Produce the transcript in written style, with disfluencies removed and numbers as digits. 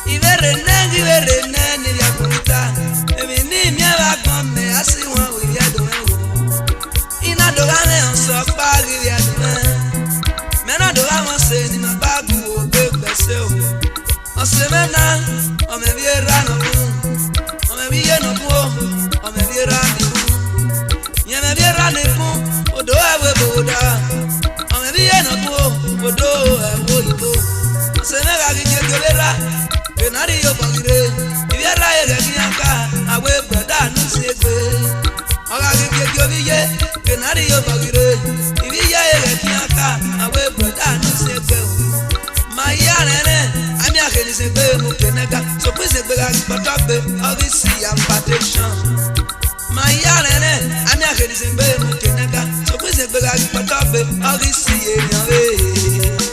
Ivere nani ya kurita. Emi ni mi aba kon me asi won we ya do me. Ina do ga me on so pa ri ya do me. Me na do ga won se ni ma ba gu o gbe gbese o. O se me na o me bi ra no bu. O me bi ye no bu o. O me bi ra ni bu. Ye me bi ra ni bu. Odo e we boda. O me bi ye no bu o. Odo e wo ibo. O se me ga gi je ra. Kenari yo bagire. Ibi ra ye ga kiyanka. Awe brother nu segbe. Oga gi je bi ye. Kenari yo bagire. Ibi ya ye ga kiyanka. Awe brother nu segbe. Maya nene. Ami akeni segbe mu kenega. So pe segbe ga patagbe. Obviously impartation. Maya nene. Ami akeni segbe mu kenega. So pe segbe ga patagbe. Obviously eyan we.